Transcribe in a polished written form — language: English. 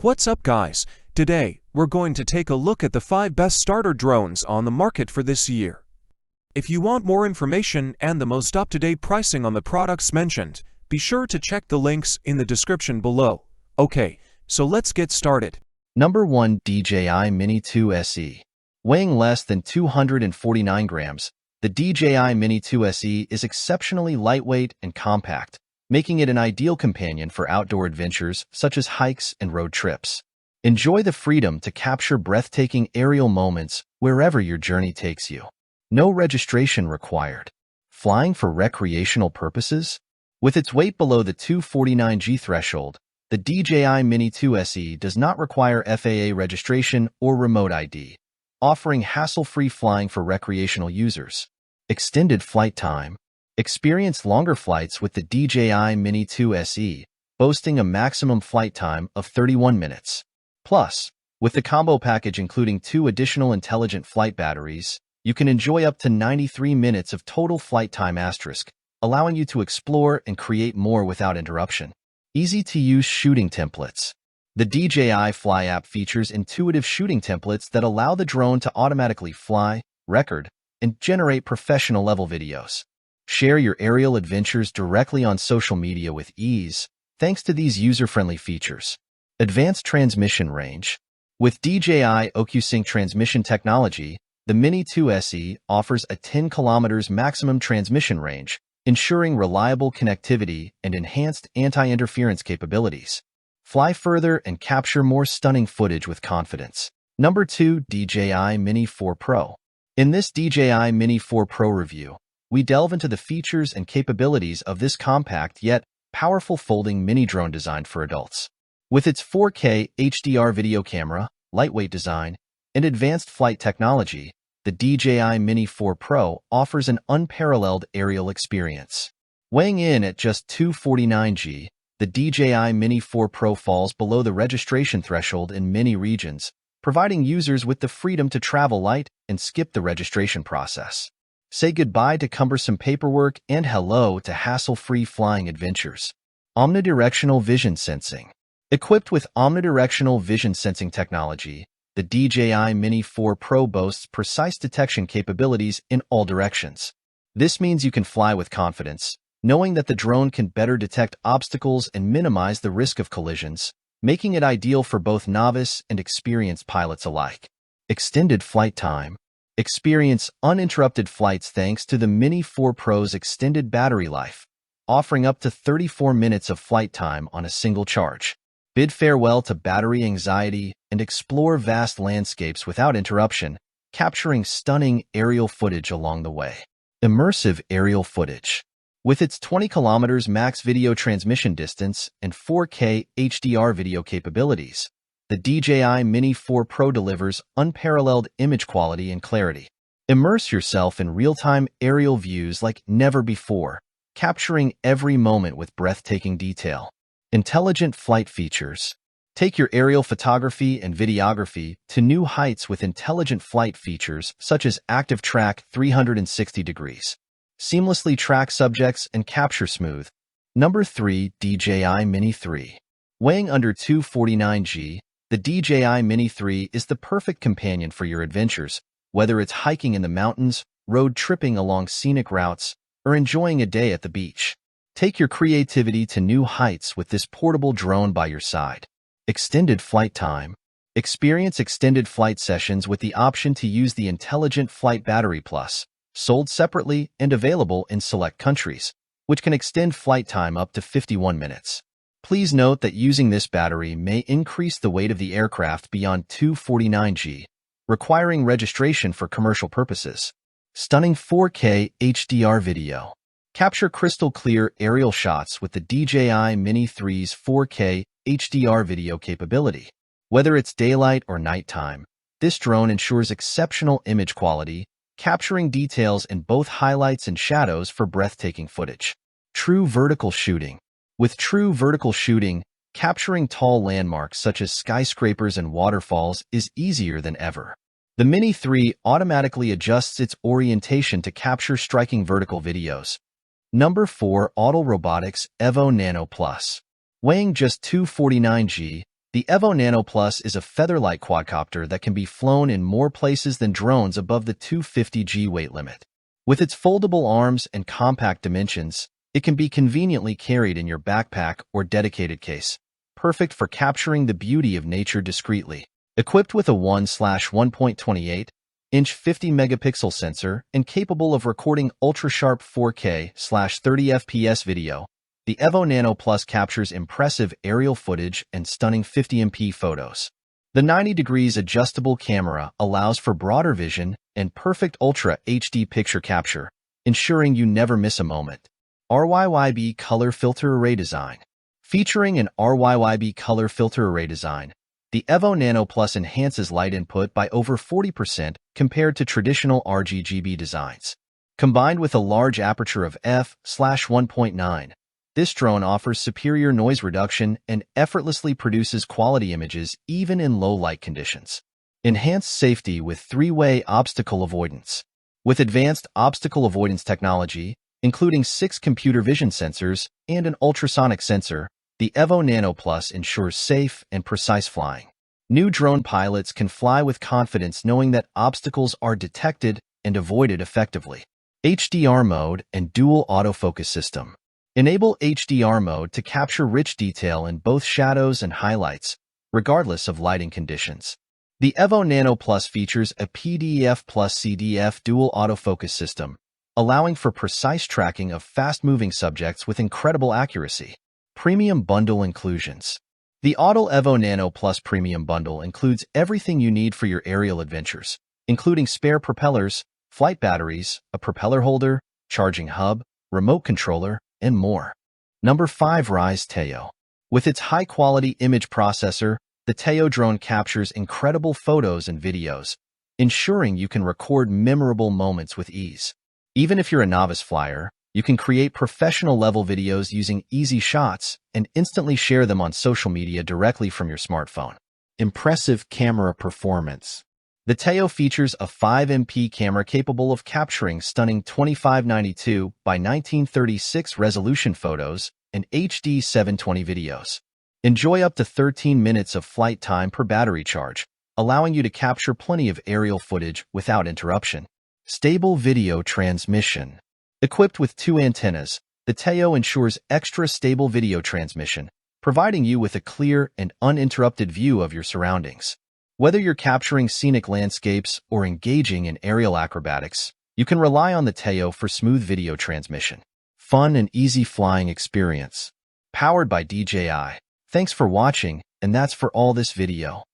What's up, guys? Today, we're going to take a look at the 5 best starter drones on the market for this year. If you want more information and the most up-to-date pricing on the products mentioned, be sure to check the links in the description below. Okay, so let's get started. Number 1. DJI Mini 2 SE. Weighing less than 249 grams, the DJI Mini 2 SE is exceptionally lightweight and compact, making it an ideal companion for outdoor adventures such as hikes and road trips. Enjoy the freedom to capture breathtaking aerial moments wherever your journey takes you. No registration required. Flying for recreational purposes? With its weight below the 249g threshold, the DJI Mini 2 SE does not require FAA registration or remote ID, offering hassle-free flying for recreational users. Extended flight time. Experience longer flights with the DJI Mini 2 SE, boasting a maximum flight time of 31 minutes. Plus, with the combo package including 2 additional intelligent flight batteries, you can enjoy up to 93 minutes of total flight time asterisk, allowing you to explore and create more without interruption. Easy-to-use shooting templates. The DJI Fly app features intuitive shooting templates that allow the drone to automatically fly, record, and generate professional-level videos. Share your aerial adventures directly on social media with ease, thanks to these user-friendly features. Advanced transmission range. With DJI OcuSync transmission technology, the Mini 2 SE offers a 10 km maximum transmission range, ensuring reliable connectivity and enhanced anti-interference capabilities. Fly further and capture more stunning footage with confidence. Number 2. DJI Mini 4 Pro. In this DJI Mini 4 Pro review, we delve into the features and capabilities of this compact yet powerful folding mini drone designed for adults. With its 4K HDR video camera, lightweight design, and advanced flight technology, the DJI Mini 4 Pro offers an unparalleled aerial experience. Weighing in at just 249g, the DJI Mini 4 Pro falls below the registration threshold in many regions, providing users with the freedom to travel light and skip the registration process. Say goodbye to cumbersome paperwork and hello to hassle-free flying adventures. Omnidirectional vision sensing. Equipped with omnidirectional vision sensing technology, the DJI Mini 4 Pro boasts precise detection capabilities in all directions. This means you can fly with confidence, knowing that the drone can better detect obstacles and minimize the risk of collisions, making it ideal for both novice and experienced pilots alike. Extended flight time. Experience uninterrupted flights thanks to the Mini 4 Pro's extended battery life, offering up to 34 minutes of flight time on a single charge. Bid farewell to battery anxiety and explore vast landscapes without interruption, capturing stunning aerial footage along the way. Immersive aerial footage. With its 20 km max video transmission distance and 4K HDR video capabilities, the DJI Mini 4 Pro delivers unparalleled image quality and clarity. Immerse yourself in real-time aerial views like never before, capturing every moment with breathtaking detail. Intelligent flight features. Take your aerial photography and videography to new heights with intelligent flight features such as Active Track 360 degrees. Seamlessly track subjects and capture smooth. Number 3. DJI Mini 3. Weighing under 249g, the DJI Mini 3 is the perfect companion for your adventures, whether it's hiking in the mountains, road tripping along scenic routes, or enjoying a day at the beach. Take your creativity to new heights with this portable drone by your side. Extended flight time. Experience extended flight sessions with the option to use the Intelligent Flight Battery Plus, sold separately and available in select countries, which can extend flight time up to 51 minutes. Please note that using this battery may increase the weight of the aircraft beyond 249g, requiring registration for commercial purposes. Stunning 4K HDR video. Capture crystal clear aerial shots with the DJI Mini 3's 4K HDR video capability. Whether it's daylight or nighttime, this drone ensures exceptional image quality, capturing details in both highlights and shadows for breathtaking footage. True vertical shooting. With true vertical shooting, capturing tall landmarks such as skyscrapers and waterfalls is easier than ever. The Mini 3 automatically adjusts its orientation to capture striking vertical videos. Number 4. Autel Robotics Evo Nano Plus. Weighing just 249g, The Evo Nano Plus is a featherlight quadcopter that can be flown in more places than drones above the 250g weight limit. With its foldable arms and compact dimensions, it can be conveniently carried in your backpack or dedicated case, perfect for capturing the beauty of nature discreetly. Equipped with a 1/1.28-inch 50-megapixel sensor and capable of recording ultra-sharp 4K/30 FPS video, the Evo Nano Plus captures impressive aerial footage and stunning 50MP photos. The 90 degrees adjustable camera allows for broader vision and perfect Ultra HD picture capture, ensuring you never miss a moment. RYYB Color Filter Array Design. Featuring an RYYB color filter array design, the Evo Nano Plus enhances light input by over 40% compared to traditional RGB designs. Combined with a large aperture of f/1.9, this drone offers superior noise reduction and effortlessly produces quality images even in low light conditions. Enhanced safety with three-way obstacle avoidance. With advanced obstacle avoidance technology, including 6 computer vision sensors and an ultrasonic sensor, the Evo Nano Plus ensures safe and precise flying. New drone pilots can fly with confidence knowing that obstacles are detected and avoided effectively. HDR mode and dual autofocus system. Enable HDR mode to capture rich detail in both shadows and highlights, regardless of lighting conditions. The Evo Nano Plus features a PDF plus CDF dual autofocus system, allowing for precise tracking of fast-moving subjects with incredible accuracy. Premium Bundle Inclusions. The Autel Evo Nano Plus Premium Bundle includes everything you need for your aerial adventures, including spare propellers, flight batteries, a propeller holder, charging hub, remote controller, and more. Number 5. Rise Teo. With its high-quality image processor, the Teo drone captures incredible photos and videos, ensuring you can record memorable moments with ease. Even if you're a novice flyer, you can create professional-level videos using easy shots and instantly share them on social media directly from your smartphone. Impressive camera performance. The Teo features a 5MP camera capable of capturing stunning 2592 by 1936 resolution photos and HD 720 videos. Enjoy up to 13 minutes of flight time per battery charge, allowing you to capture plenty of aerial footage without interruption. Stable video transmission. Equipped with 2 antennas, the Teo ensures extra stable video transmission, providing you with a clear and uninterrupted view of your surroundings. Whether you're capturing scenic landscapes or engaging in aerial acrobatics, you can rely on the Teo for smooth video transmission. Fun and easy flying experience. Powered by DJI. Thanks for watching, and that's for all this video.